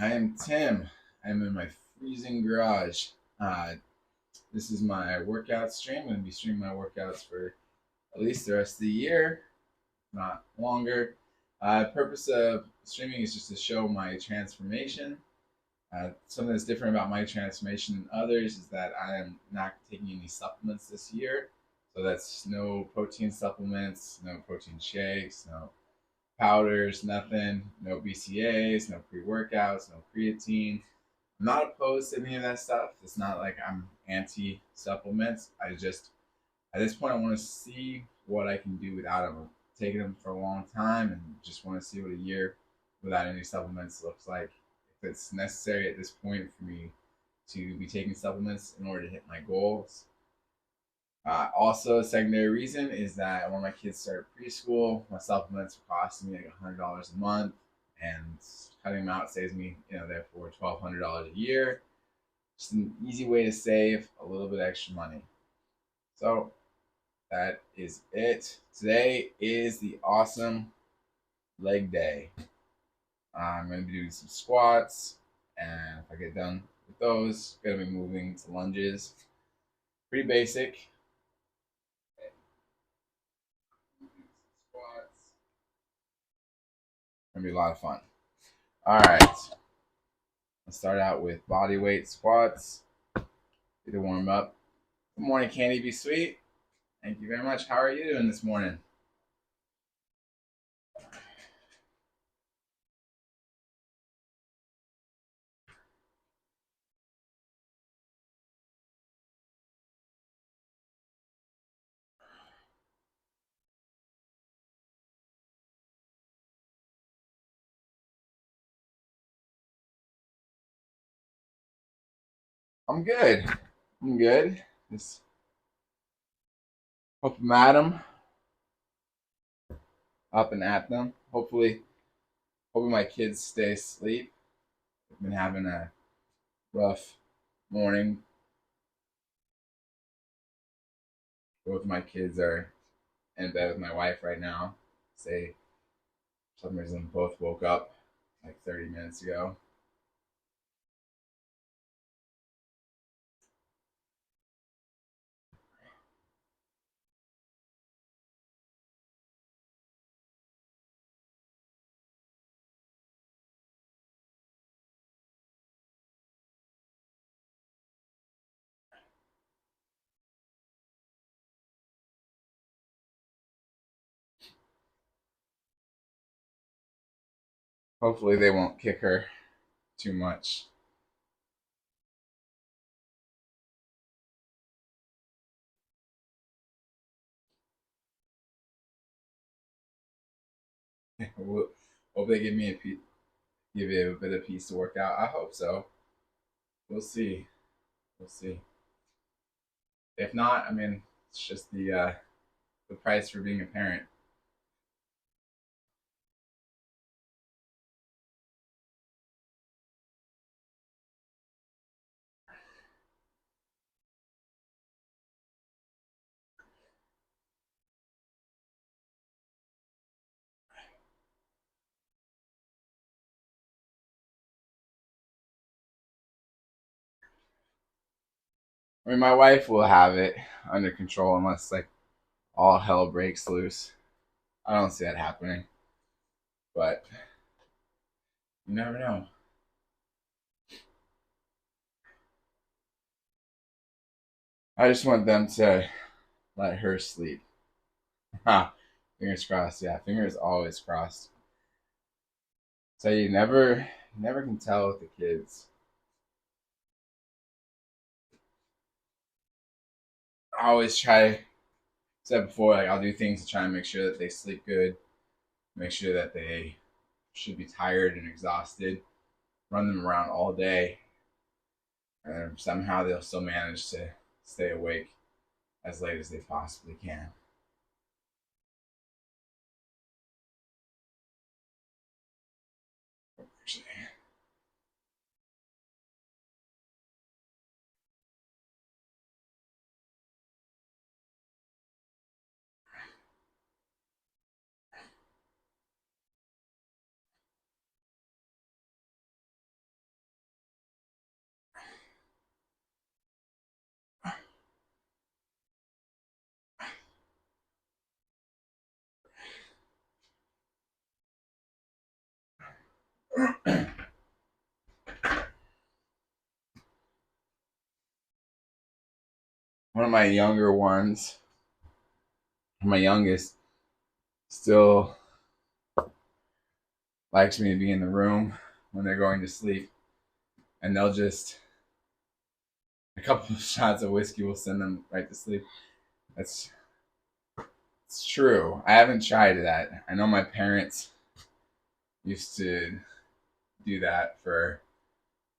I am Tim. I'm in my freezing garage. Uh, this is my workout stream. I'm going to be streaming my workouts for at least the rest of the year, not longer. Purpose of streaming is just to show my transformation. Something that's different about my transformation than others is that I am not taking any supplements this year. So that's no protein supplements, no protein shakes, no powders, nothing, no BCAAs, no pre workouts, no creatine. I'm not opposed to any of that stuff. It's not like I'm anti supplements. I just, at this point, I want to see what I can do without them. I've taken them for a long time and just want to see what a year without any supplements looks like. If it's necessary at this point for me to be taking supplements in order to hit my goals. Also, a secondary reason is that when my kids start preschool, my supplements are costing me like $100 a month, and cutting them out saves me, therefore $1,200 a year. Just an easy way to save a little bit extra money. So that is it. Today is the awesome leg day. I'm going to be doing some squats, and if I get done with those, I'm going to be moving to lunges. Pretty basic. Gonna be a lot of fun. All right, let's start out with body weight squats. Do the warm up. Good morning, Candy Be Sweet. Thank you very much. How are you doing this morning? I'm good. I'm good. Just hope I'm at them, up and at them. Hopefully my kids stay asleep. I've been having a rough morning. Both my kids are in bed with my wife right now. Say, for some reason, both woke up like 30 minutes ago. Hopefully they won't kick her too much. Hope they give you a bit of peace to work out. I hope so. We'll see. We'll see. If not, I mean, it's just the price for being a parent. I mean, my wife will have it under control unless like all hell breaks loose. I don't see that happening, but you never know. I just want them to let her sleep. Fingers crossed. Yeah, fingers always crossed. So you never can tell with the kids. I always try. Said before, like I'll do things to try and make sure that they sleep good, make sure that they should be tired and exhausted. Run them around all day, and somehow they'll still manage to stay awake as late as they possibly can. One of my younger ones, my youngest, still likes me to be in the room when they're going to sleep, and they'll just a couple of shots of whiskey will send them right to sleep. That's it's true. I haven't tried that. I know my parents used to do that for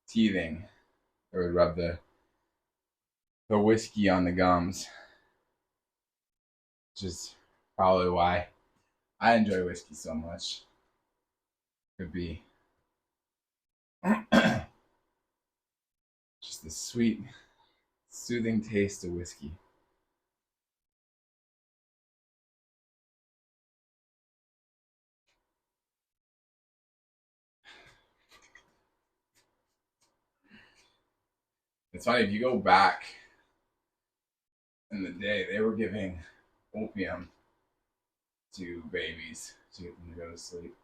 teething. They would rub the whiskey on the gums, which is probably why I enjoy whiskey so much. Could be just the sweet, soothing taste of whiskey. It's funny if you go back in the day, they were giving opium to babies to get them to go to sleep.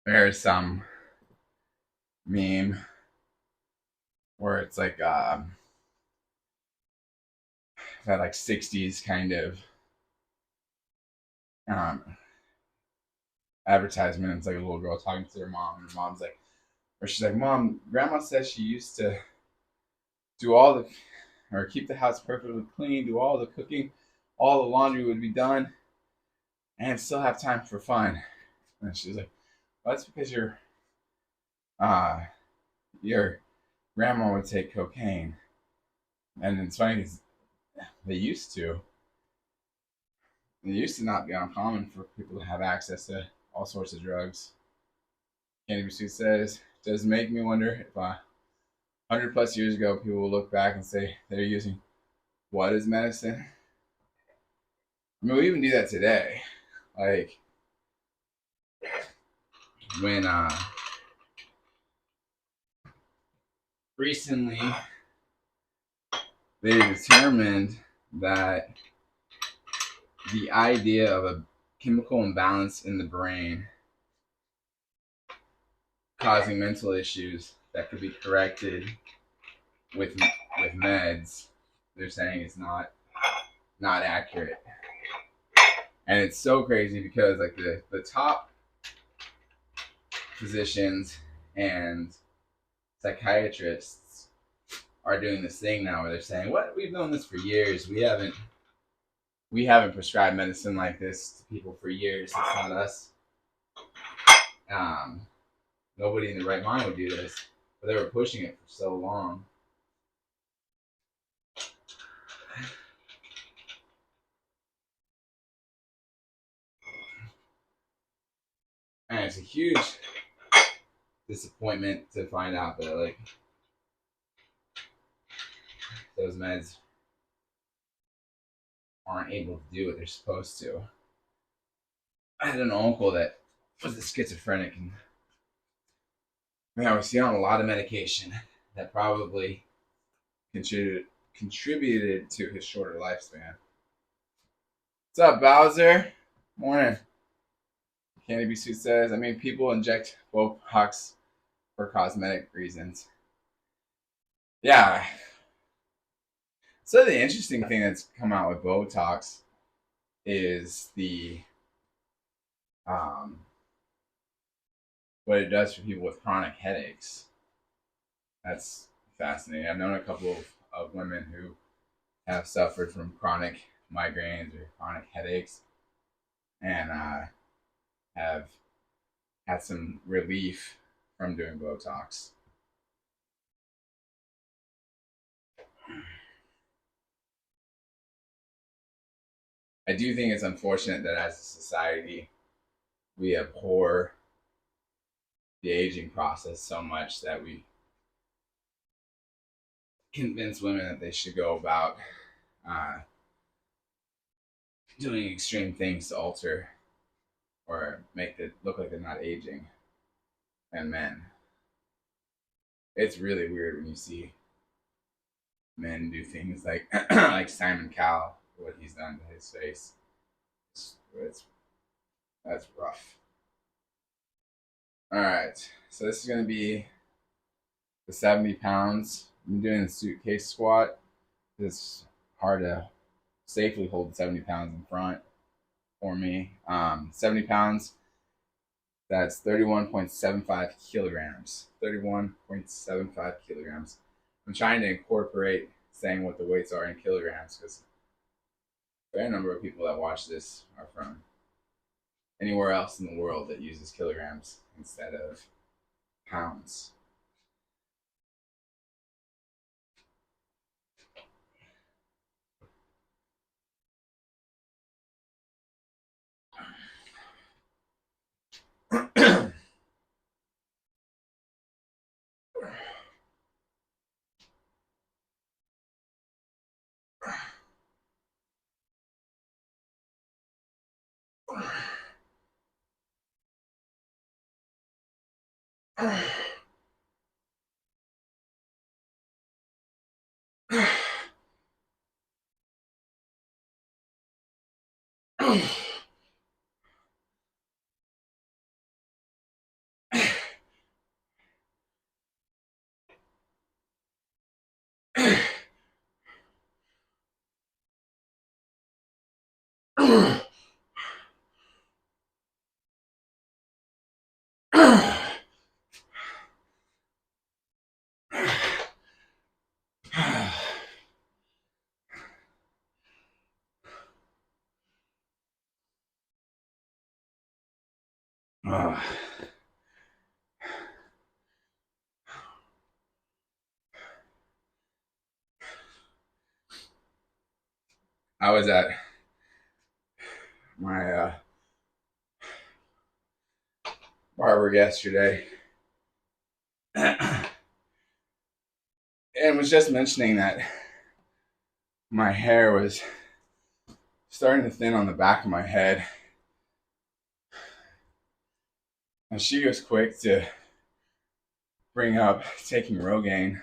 There's some meme where it's like that like 60s kind of um, advertisement. It's like a little girl talking to her mom, and her mom's like, or she's like, "Mom, Grandma says she used to do all the, or keep the house perfectly clean, do all the cooking, all the laundry would be done, and still have time for fun." And she's like, "Well, that's because uh, your grandma would take cocaine." And it's funny because they used to. It used to not be uncommon for people to have access to all sorts of drugs. Candy Pursuit says, does make me wonder if 100 plus years ago people will look back and say they're using what as medicine? I mean, we even do that today. Like, when recently they determined that the idea of a chemical imbalance in the brain causing mental issues that could be corrected with meds, they're saying it's not accurate. And it's so crazy because like the top physicians and psychiatrists are doing this thing now where they're saying, "What? We've known this for years. We haven't prescribed medicine like this to people for years. It's not us. Um, Nobody in the right mind would do this, but they were pushing it for so long." And it's a huge disappointment to find out that like those meds aren't able to do what they're supposed to. I had an uncle that was a schizophrenic, and man, was he on a lot of medication that probably contributed to his shorter lifespan. What's up, Bowser? Morning. Candy B Suit says, I mean, people inject Botox for cosmetic reasons. Yeah. So the interesting thing that's come out with Botox is the um, what it does for people with chronic headaches. That's fascinating. I've known a couple of women who have suffered from chronic migraines or chronic headaches, and have had some relief from doing Botox. I do think it's unfortunate that as a society we abhor the aging process so much that we convince women that they should go about uh, doing extreme things to alter or make it look like they're not aging. And men, it's really weird when you see men do things like like Simon Cowell, what he's done to his face. It's that's rough. All right, so this is gonna be the 70 pounds. I'm doing the suitcase squat. It's hard to safely hold 70 pounds in front for me. 70 pounds, that's 31.75 kilograms. 31.75 kilograms. I'm trying to incorporate saying what the weights are in kilograms because a fair number of people that watch this are from anywhere else in the world that uses kilograms instead of pounds. I was at my barber yesterday and was just mentioning that my hair was starting to thin on the back of my head. And she was quick to bring up taking Rogaine.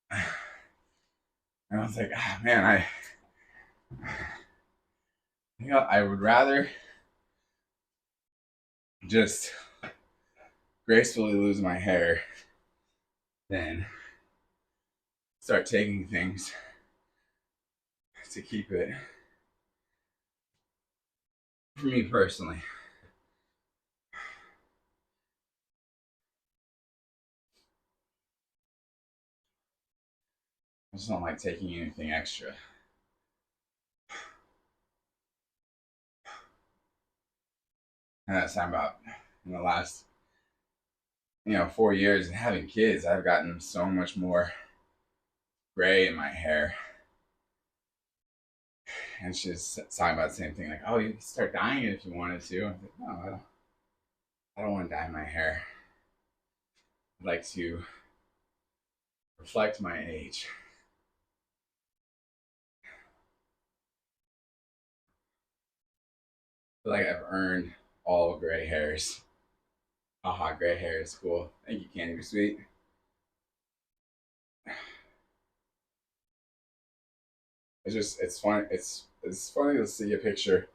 And I was like, man, I would rather just gracefully lose my hair than start taking things to keep it. For me personally, I just don't like taking anything extra. And that's time about in the last 4 years and having kids, I've gotten so much more gray in my hair. And she's talking about the same thing, like, oh, you can start dyeing it if you wanted to. I'm like, no, I don't want to dye my hair. I'd like to reflect my age. I feel like I've earned all gray hairs. Haha, gray hair is cool. Thank you, Candy. You're sweet. It's fun. It's funny to see a picture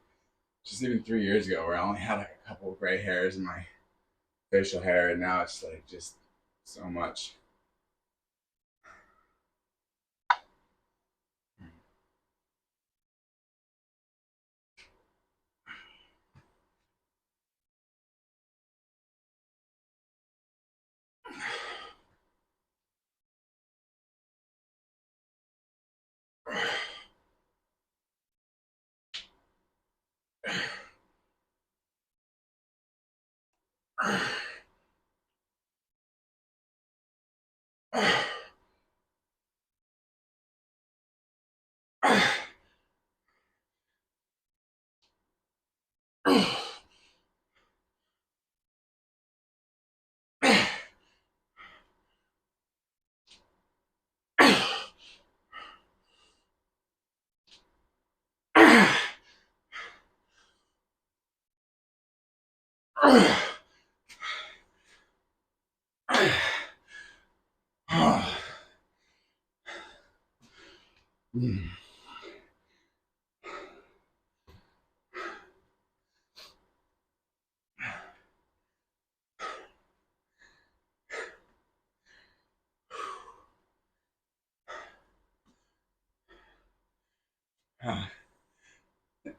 just even 3 years ago where I only had like a couple of gray hairs in my facial hair, and now it's like just so much.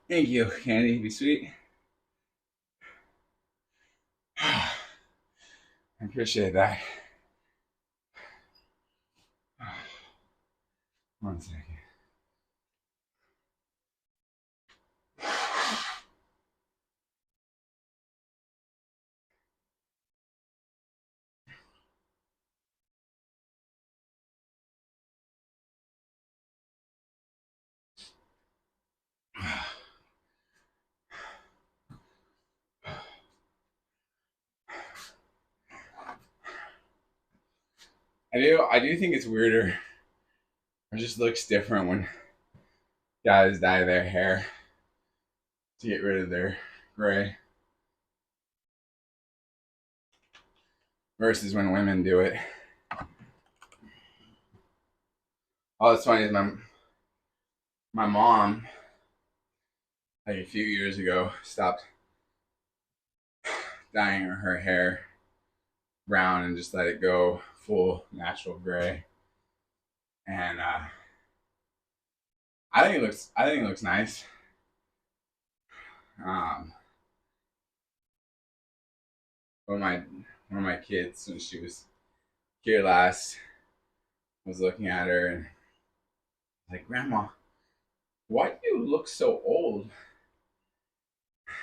Thank you, Candy. Be sweet. I appreciate that. One second. I do think it's weirder. It just looks different when guys dye their hair to get rid of their gray versus when women do it. All that's funny is my mom, like a few years ago, stopped dyeing her hair brown and just let it go full natural gray. And I think it looks nice. Um, one of my kids, when she was here last, was looking at her and like, Grandma, why do you look so old?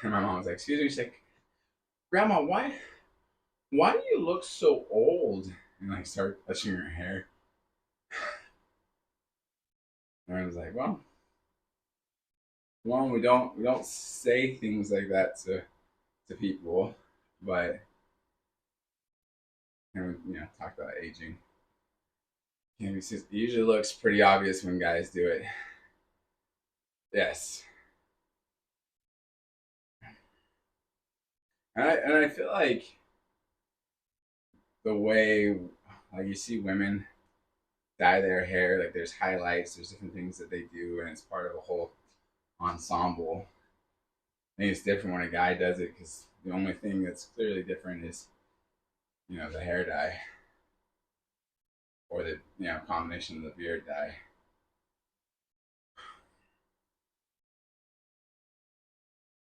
And my mom was like, excuse me. She's like, Grandma, why do you look so old? And like start touching her hair. And I was like, well, one, we don't say things like that to people, but talk about aging. It usually looks pretty obvious when guys do it. Yes, and I feel like the way like you see women dye their hair, like there's highlights, there's different things that they do, and it's part of a whole ensemble. I think it's different when a guy does it because the only thing that's clearly different is the hair dye or the combination of the beard dye.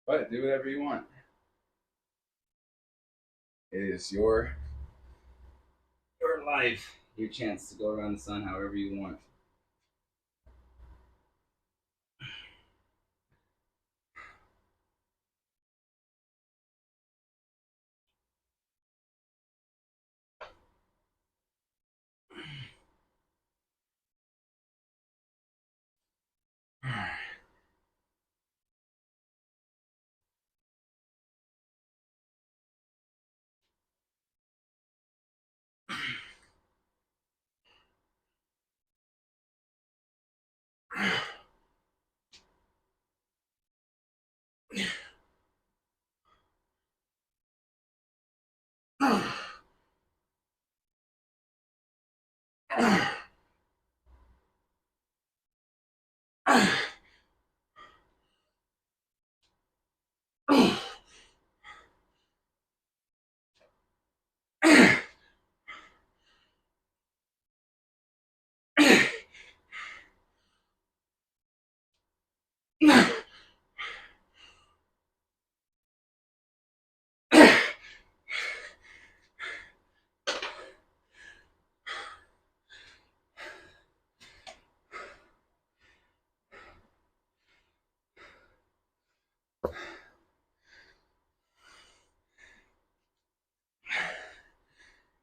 But do whatever you want. It is your life, your chance to go around the sun however you want.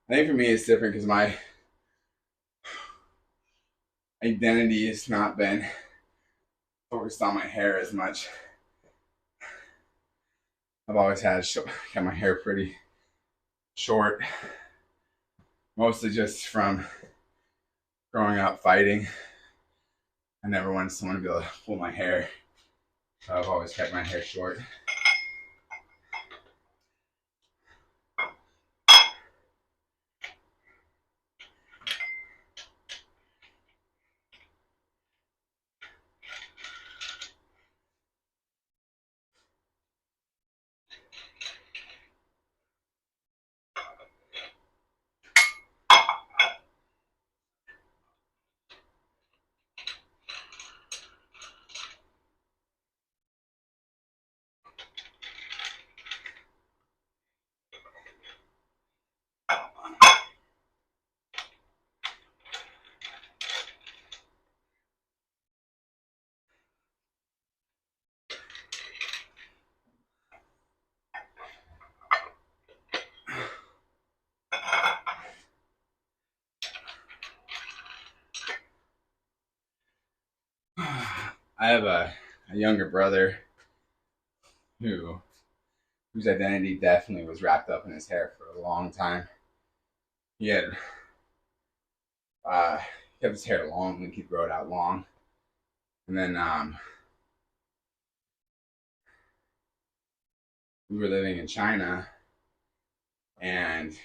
I think for me it's different because identity has not been focused on my hair as much. I've always kept my hair pretty short, mostly just from growing up fighting. I never wanted someone to be able to pull my hair, so I've always kept my hair short. I have a younger brother whose identity definitely was wrapped up in his hair for a long time. He had kept his hair long and he'd grow it out long, and then we were living in China, and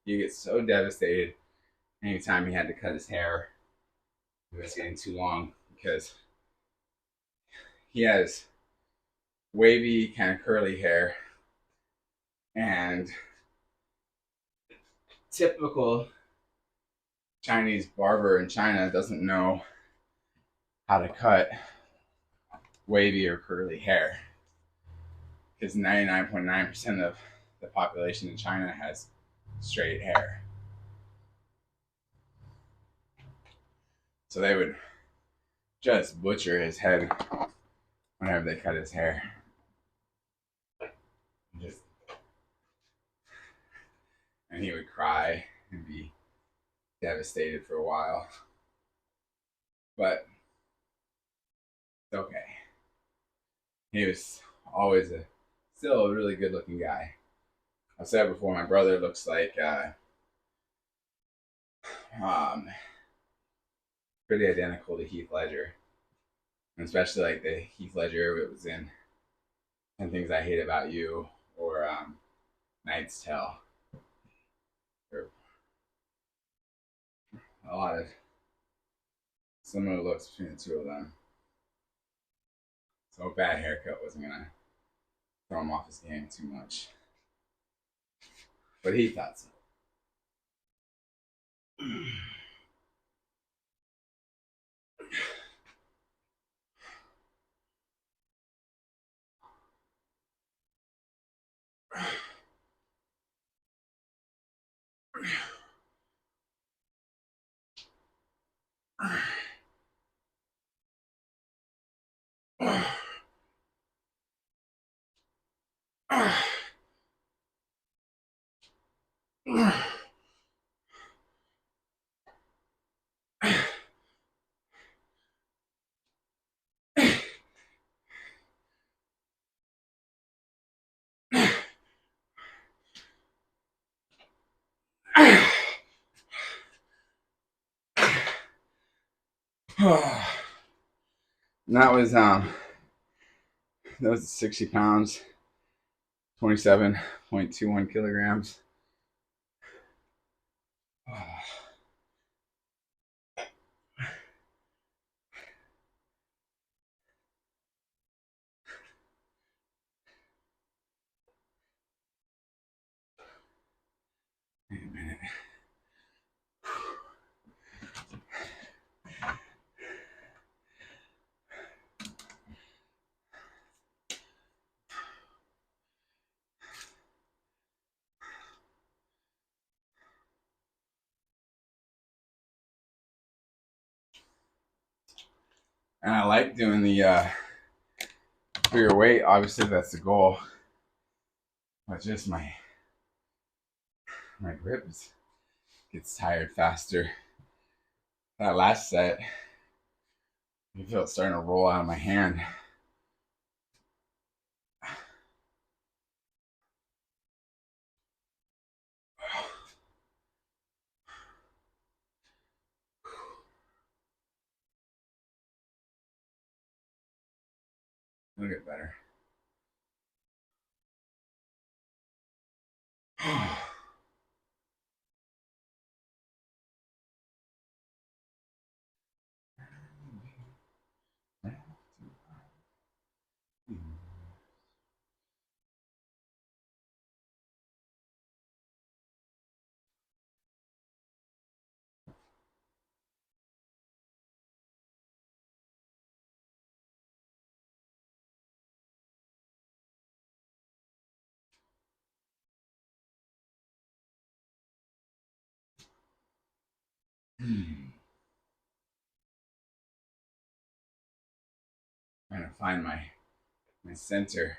he gets so devastated anytime he had to cut his hair. It was getting too long because he has wavy, kind of curly hair, and typical Chinese barber in China doesn't know how to cut wavy or curly hair because 99.9% of the population in China has straight hair. So they would just butcher his head whenever they cut his hair. And he would cry and be devastated for a while. But it's okay. He was always still a really good looking guy. I've said before, my brother looks like pretty identical to Heath Ledger. And especially like the Heath Ledger it was in 10 Things I Hate About You or Knight's Tale. There are a lot of similar looks between the two of them. So a bad haircut wasn't gonna throw him off his game too much. But he thought so. And that was 60 pounds, 27.21 kilograms. Wait a minute. And I like doing the for your weight. Obviously, that's the goal. But just my grip gets tired faster. That last set, You feel it starting to roll out of my hand. It'll get better. Trying to find my center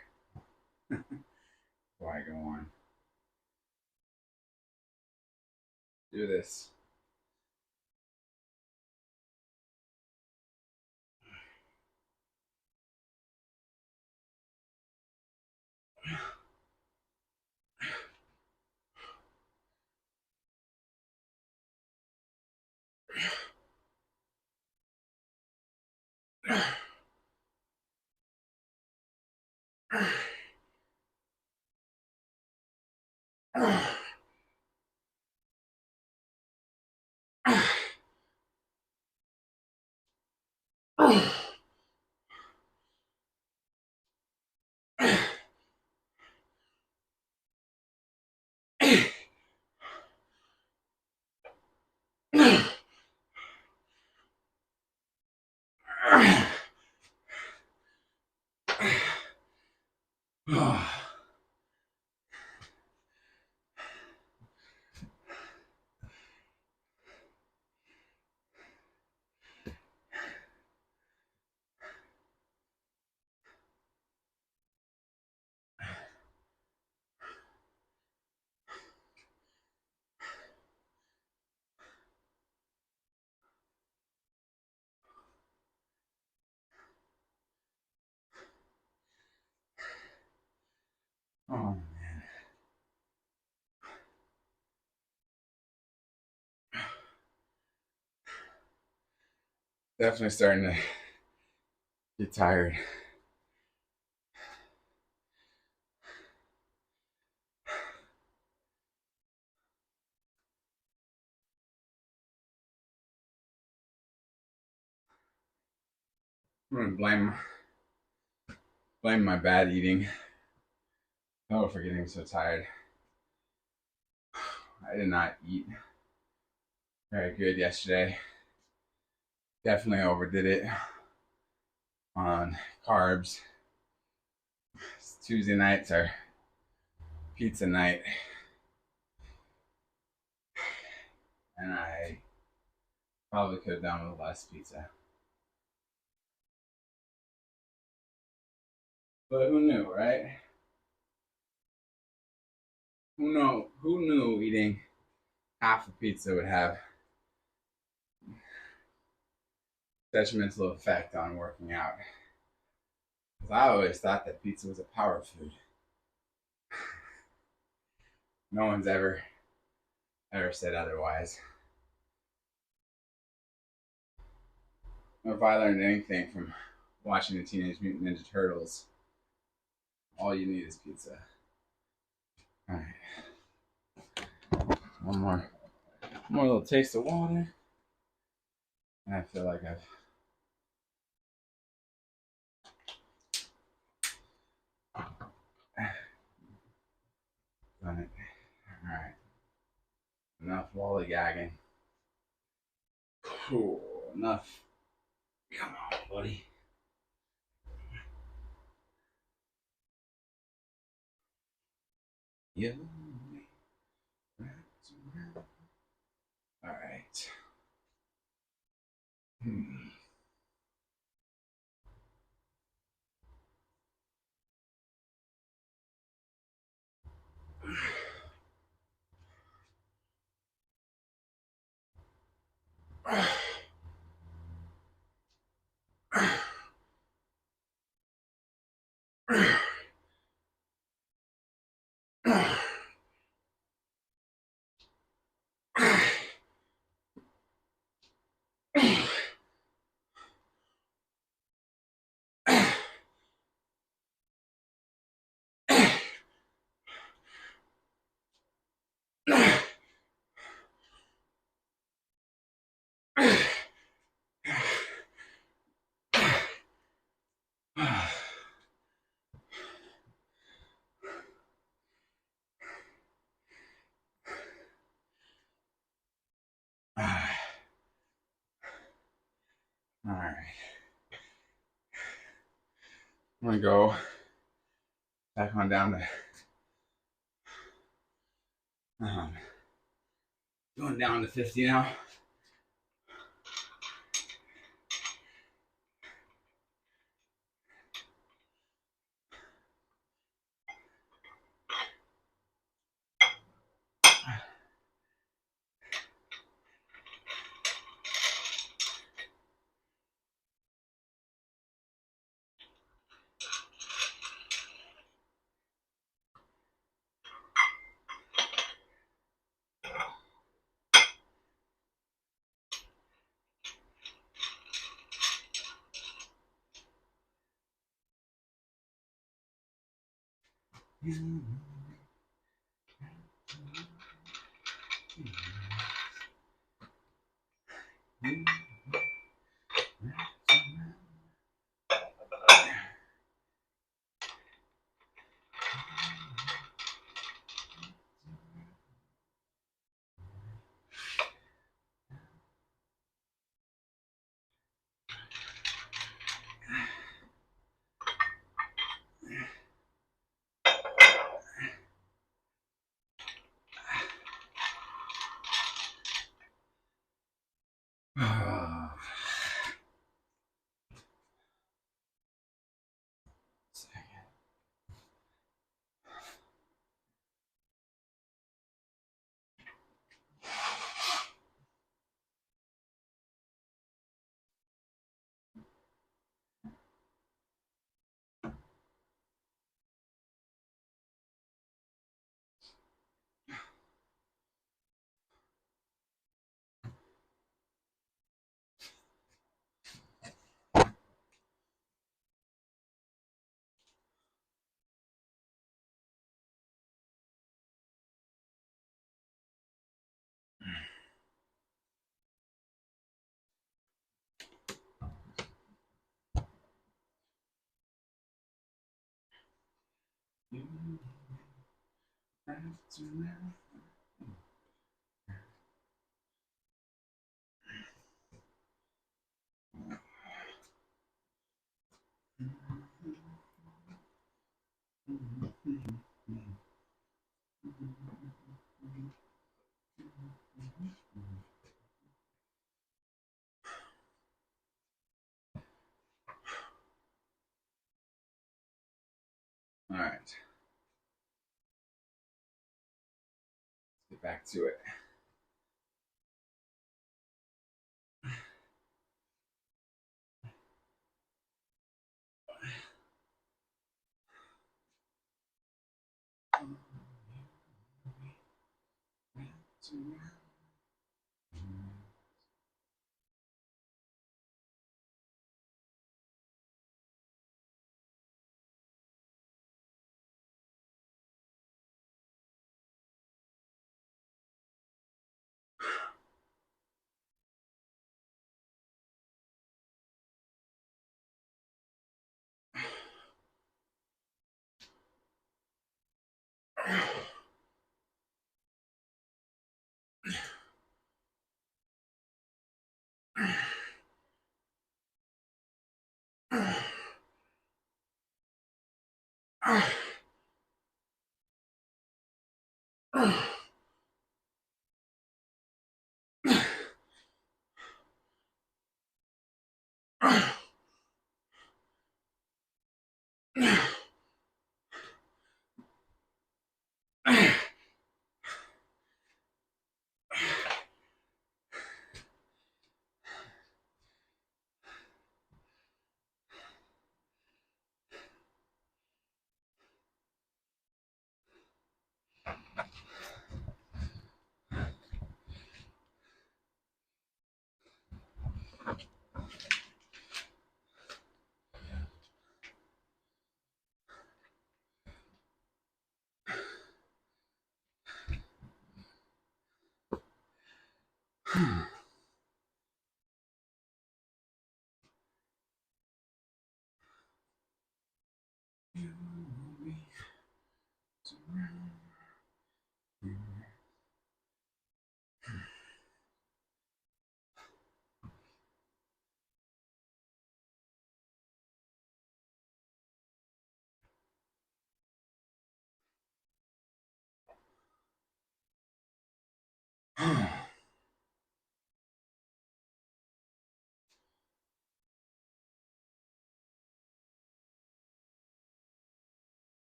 before I go on. Do this. Oh man. Definitely starting to get tired. I'm gonna blame my bad eating. Oh, for getting so tired. I did not eat very good yesterday. Definitely overdid it on carbs. Tuesday nights are pizza night, and I probably could have done with less pizza. But who knew, right? Who knew eating half a pizza would have detrimental effect on working out? Because I always thought that pizza was a power food. No one's ever said otherwise. If I learned anything from watching the Teenage Mutant Ninja Turtles, all you need is pizza. All right, one more little taste of water, and I feel like I've done it. All right, enough lollygagging. Cool, enough. Come on, buddy. Yeah. All right. Hmm. All right. I'm gonna go back on down to going down to 50 now. All right, let's get back to it.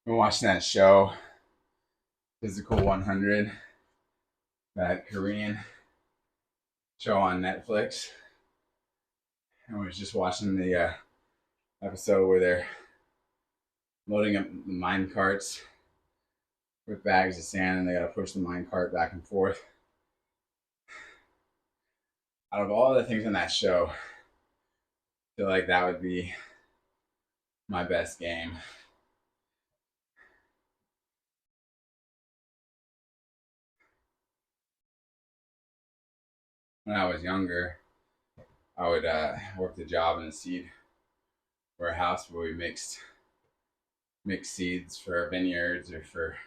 Been watching that show, Physical 100, that Korean show on Netflix. I was just watching the episode where they're loading up the mine carts with bags of sand, and they got to push the mine cart back and forth. Out of all the things in that show, I feel like that would be my best game. When I was younger, I would work the job in a seed warehouse where we mixed seeds for vineyards or for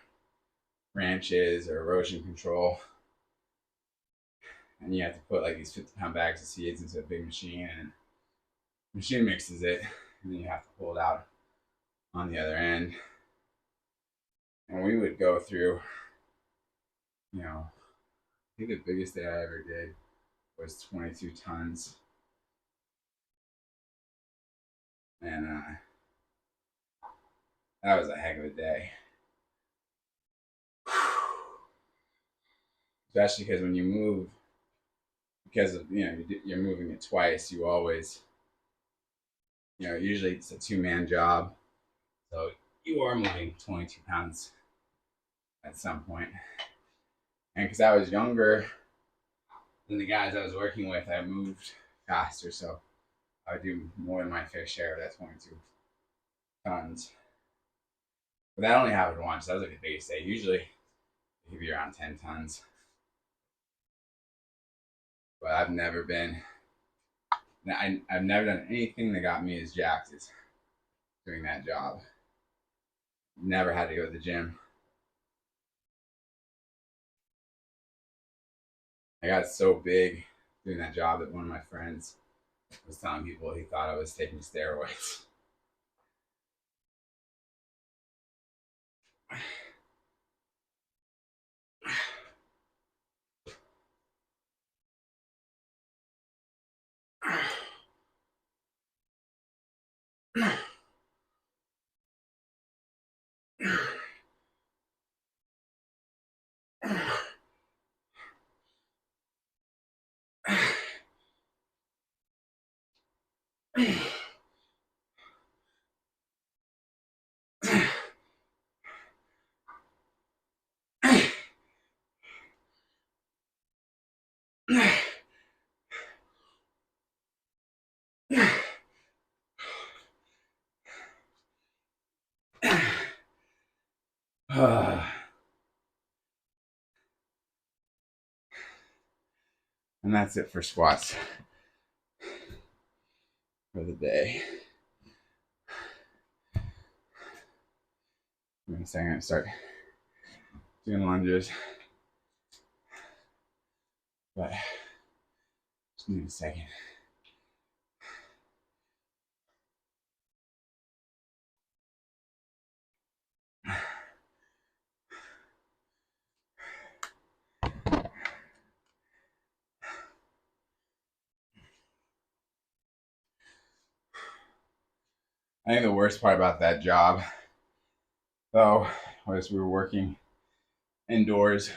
ranches or erosion control. And you have to put like these 50-pound bags of seeds into a big machine, and the machine mixes it, and then you have to pull it out on the other end. And we would go through, I think the biggest day I ever did was 22 tons. And that was a heck of a day. Especially because when you move, because of, you're moving it twice, you always, usually it's a 2-man job. So you are moving 22 pounds at some point. And because I was younger than the guys I was working with, I moved faster. So I would do more than my fair share of that 22 tons. But that only happened once. That was like the biggest day. Usually it could be around 10 tons. But I've never done anything that got me as jacked as doing that job. Never had to go to the gym. I got so big doing that job that one of my friends was telling people he thought I was taking steroids. And that's it for squats for the day. In a second, I'm gonna start doing lunges. But just need a second. I think the worst part about that job, though, was we were working indoors,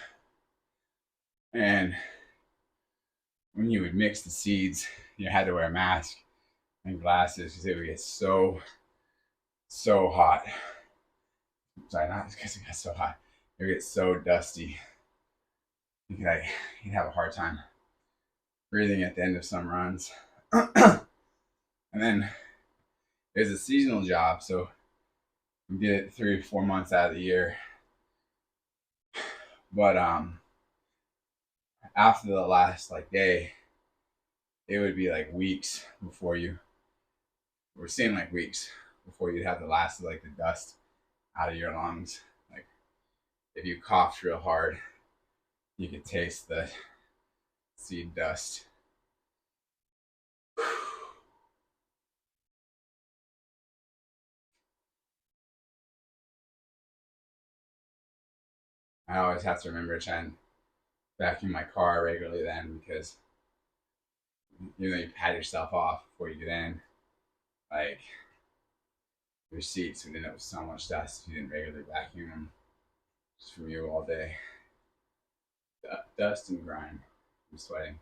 and when you would mix the seeds, you had to wear a mask and glasses because it would get so hot. Sorry, not because it got so hot. It would get so dusty. You'd have a hard time breathing at the end of some runs. And then it was a seasonal job, so we did it 3 or 4 months out of the year. But after the last day, it would be weeks before we're seeing weeks before you'd have the last of the dust out of your lungs. If you coughed real hard, you could taste the seed dust. I always have to remember to try and vacuum my car regularly then, because you pat yourself off before you get in. Your seats would end up with so much dust if you didn't regularly vacuum them. Just from you all day. Dust and grime. I'm sweating.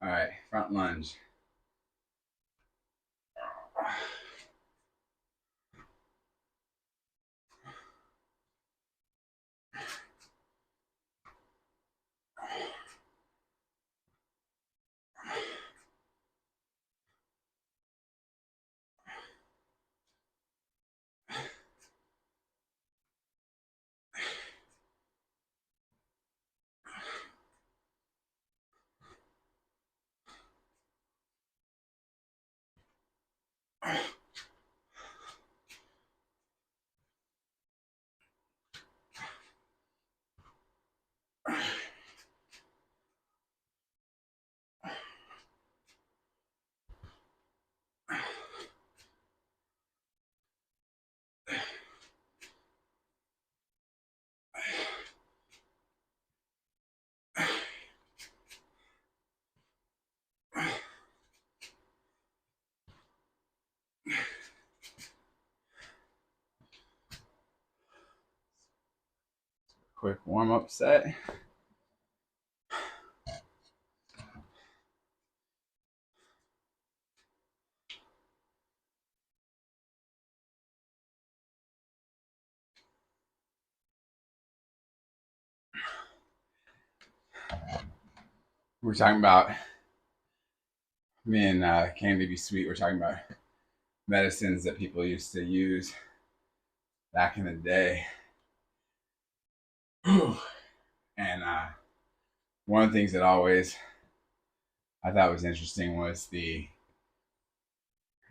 All right, front lunge. Quick warm-up set. We're talking about, me and Candy Be Sweet, we're talking about medicines that people used to use back in the day. And one of the things that always I thought was interesting was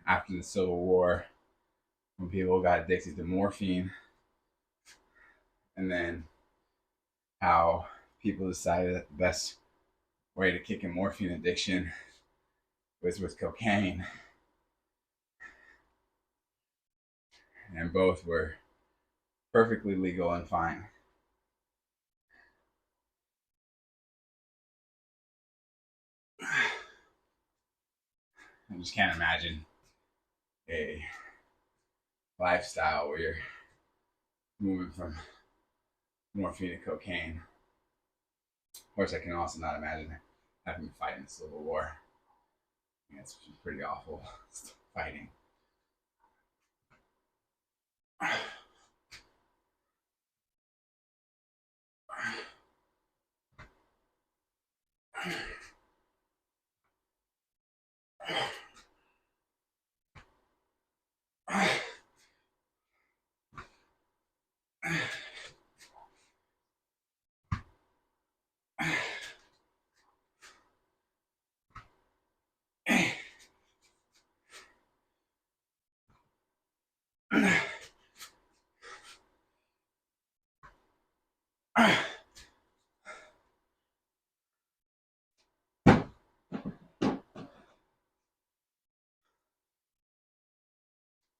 after the Civil War, when people got addicted to morphine, and then how people decided that the best way to kick a morphine addiction was with cocaine. And both were perfectly legal and fine. I just can't imagine a lifestyle where you're moving from morphine to cocaine. Of course, I can also not imagine having to fight in the Civil War. It's pretty awful fighting.